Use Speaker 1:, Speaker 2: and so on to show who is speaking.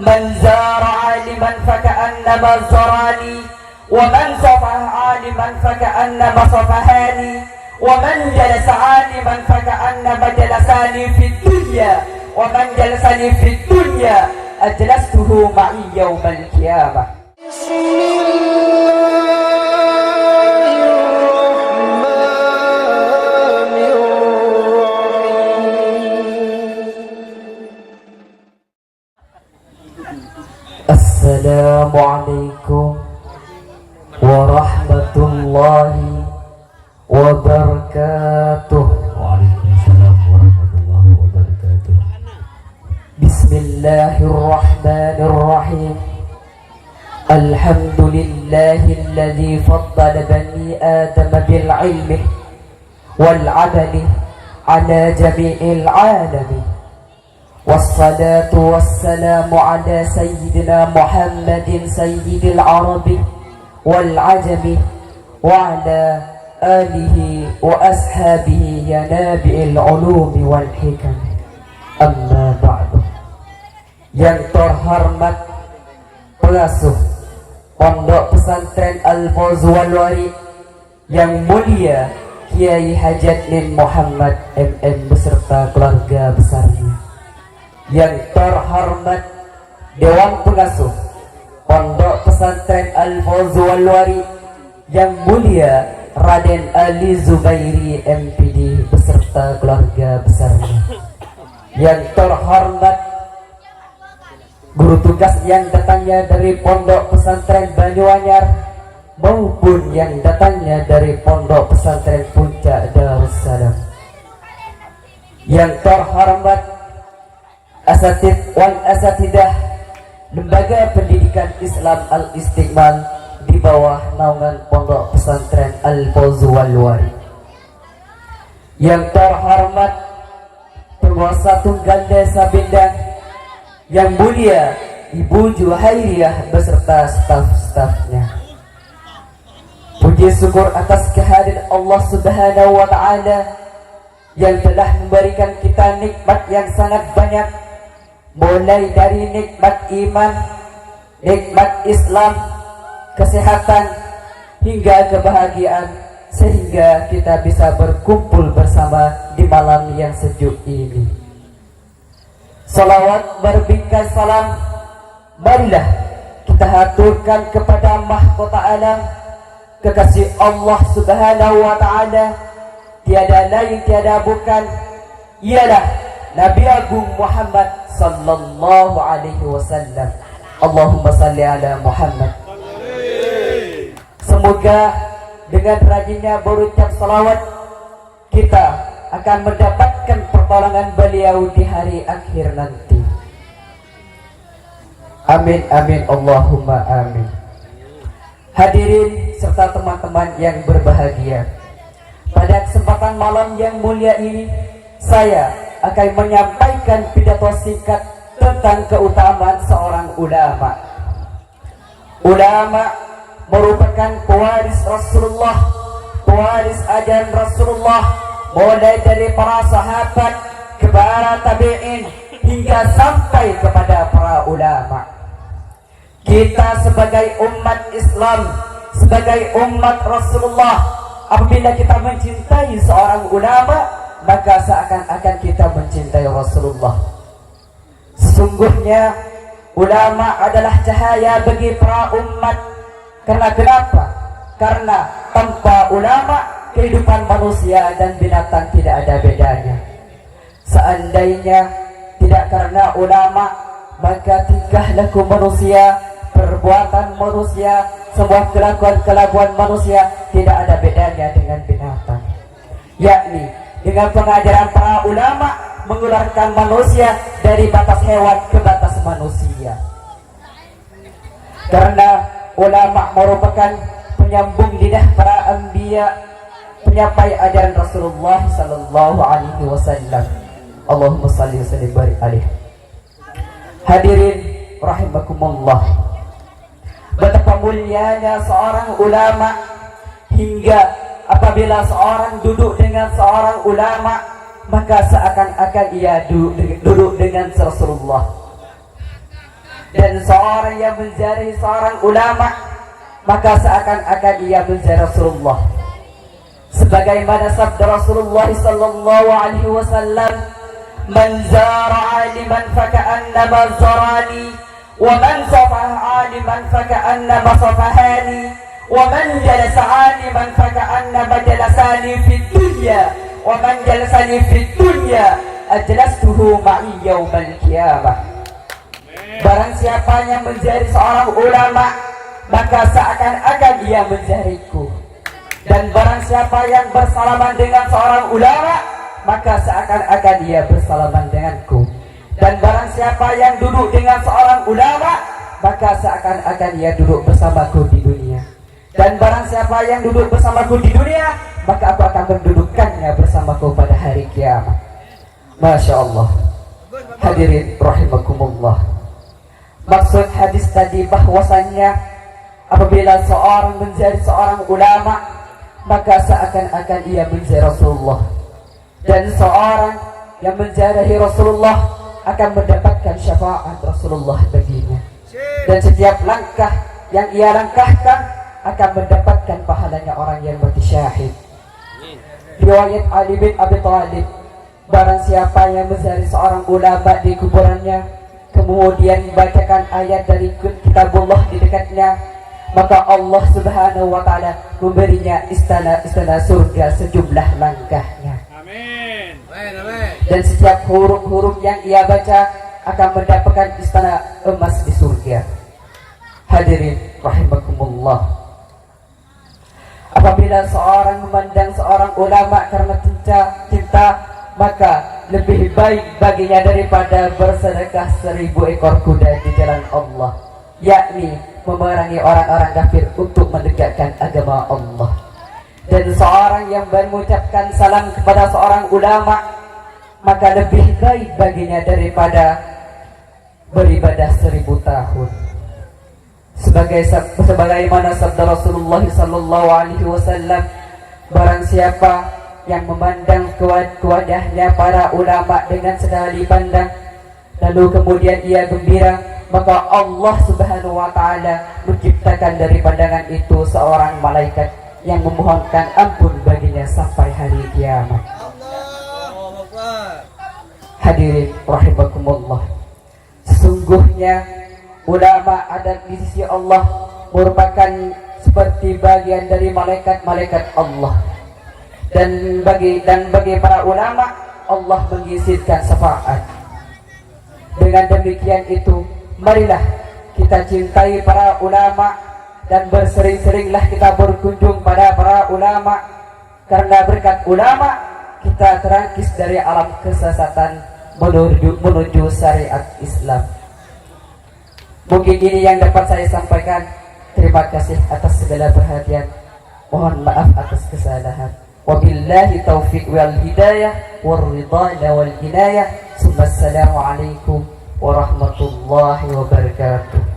Speaker 1: من زار عالما فكأنما زراني ومن صفح عالما فكأنما صفحاني ومن جلس عالما فكأنما جلساني في الدنيا ومن جلسني في الدنيا أجلسته معي يوم القيامة. Assalamualaikum warahmatullahi wabarakatuh.
Speaker 2: Waalaikumsalam warahmatullahi wabarakatuh.
Speaker 1: Bismillahirrahmanirrahim. Alhamdulillahilladzi faddala bani Adam bil ilmi wal amali ala jami'il alamin. Wassalatu wassalamu ala sayyidina Muhammadin sayyidil arabi wal ajami wa ala alihi wa ashabihi ya nabi'il ulumi wal hikam. Amma ba'du. Yang terhormat pengasuh Pondok Pesantren Al-Fawz-Wal-Wari, yang mulia Kiai Hajatnin Muhammad MM beserta keluarga besarnya, yang terhormat Dewan Pengasuh Pondok Pesantren Al-Fawz-Wal-Wari, yang mulia Raden Ali Zubairi MPD beserta keluarga besarnya, yang terhormat guru tugas yang datangnya dari Pondok Pesantren Banyuanyar maupun yang datangnya dari Pondok Pesantren Puncak Darussalam, yang terhormat asatid wal asatidah Lembaga Pendidikan Islam Al-Istiqmal di bawah naungan Pondok Pesantren Al-Fawz-Wal-Wari, yang terhormat penguasa tunggal Desa Bindang, yang mulia Ibu Juhairiyah beserta staf-stafnya. Puji syukur atas kehadiran Allah Subhanahu wa Ta'ala yang telah memberikan kita nikmat yang sangat banyak, mulai dari nikmat iman, nikmat Islam, kesehatan, hingga kebahagiaan, sehingga kita bisa berkumpul bersama di malam yang sejuk ini. Salawat berbingkai salam marilah kita haturkan kepada mahkota alam, kekasih Allah Subhanahu wa Ta'ala, tiada lain tiada bukan ialah Nabi Agung Muhammad sallallahu alaihi wasallam. Allahumma salli ala Muhammad. Semoga dengan rajinnya berucap salawat kita akan mendapatkan pertolongan beliau di hari akhir nanti. Amin amin Allahumma amin. Hadirin serta teman-teman yang berbahagia, pada kesempatan malam yang mulia ini saya akan menyampaikan pidato singkat tentang keutamaan seorang ulama. Ulama merupakan pewaris Rasulullah, pewaris ajaran Rasulullah, mulai dari para sahabat ke para tabi'in hingga sampai kepada para ulama. Kita sebagai umat Islam, sebagai umat Rasulullah, apabila kita mencintai seorang ulama, maka seakan-akan kita mencintai Rasulullah. Sesungguhnya ulama adalah cahaya bagi para umat. Karena kenapa? Karena tanpa ulama kehidupan manusia dan binatang tidak ada bedanya. Seandainya tidak karena ulama, maka tingkah laku manusia, perbuatan manusia, semua kelakuan manusia tidak ada bedanya dengan binatang. Yakni dengan pengajaran para ulama mengeluarkan manusia dari batas hewan ke batas manusia. Karena ulama merupakan penyambung lidah para anbiya, penyampai ajaran Rasulullah sallallahu alaihi wasallam. Allahumma salli wa sallim barik alaihi. Hadirin rahimakumullah, betapa mulianya seorang ulama hingga apabila seorang duduk dengan seorang ulama, maka seakan-akan ia duduk dengan Rasulullah. Dan seorang yang menziarahi seorang ulama, maka seakan-akan ia menziarahi Rasulullah. Sebagaimana sabda Rasulullah sallallahu alaihi wasallam, "Man zara 'aliman faka'annama zarani, wa man safaha 'aliman faka'annama safahani, wa man jalasa 'aliman faka'annama jalasani fid dunya, wa man jalasani fid dunya ajlastuhu ma'i yaumal qiyamah." Barang siapa yang menziarahi seorang ulama, maka seakan-akan ia menziarahiku. Dan barang siapa yang bersalaman dengan seorang ulama, maka seakan-akan ia bersalaman denganku. Dan barang siapa yang duduk dengan seorang ulama, maka seakan-akan ia duduk bersamaku di dunia. Dan barang siapa yang duduk bersamaku di dunia, maka aku akan mendudukkannya bersamaku pada hari kiamat. Masya Allah. Hadirin rahimakumullah. Maksud hadis tadi bahwasannya apabila seorang menziarahi seorang ulama, maka seakan-akan ia menziarahi Rasulullah. Dan seorang yang menziarahi Rasulullah akan mendapatkan syafaat Rasulullah baginya. Dan setiap langkah yang ia langkahkan akan mendapatkan pahalanya orang yang mati syahid. Riwayat Ali bin Abi Thalib, barang siapa yang menziarahi seorang ulama di kuburannya, kemudian membacakan ayat dari kitabullah di dekatnya, maka Allah subhanahu wa ta'ala memberinya istana surga sejumlah langkahnya.
Speaker 3: Amin.
Speaker 1: Dan setiap huruf-huruf yang ia baca akan mendapatkan istana emas di surga. Hadirin rahimakumullah. Apabila seorang memandang seorang ulama karena cinta, maka lebih baik baginya daripada bersedekah 1000 ekor kuda di jalan Allah, yakni memerangi orang-orang kafir untuk menegakkan agama Allah. Dan seorang yang mengucapkan salam kepada seorang ulama, maka lebih baik baginya daripada beribadah 1000 tahun. Sebagaimana sabda Rasulullah sallallahu alaihi wasallam, barang siapa yang memandang wajahnya para ulama dengan sekali pandang, lalu kemudian ia gembira, maka Allah subhanahu wa ta'ala menciptakan dari pandangan itu seorang malaikat yang memohonkan ampun baginya sampai hari kiamat. Hadirin rahimakumullah. Sesungguhnya ulama ada di sisi Allah merupakan seperti bagian dari malaikat-malaikat Allah. Dan bagi para ulama Allah mengizinkan syafaat. Dengan demikian itu, marilah kita cintai para ulama dan bersering-seringlah kita berkunjung pada para ulama, karena berkat ulama kita terangkis dari alam kesesatan menuju syariat Islam. Mungkin ini yang dapat saya sampaikan. Terima kasih atas segala perhatian. Mohon maaf atas kesalahan. Wabillahi taufiq wal hidayah wal ridha wal inayah. Assalamualaikum warahmatullahi wabarakatuh.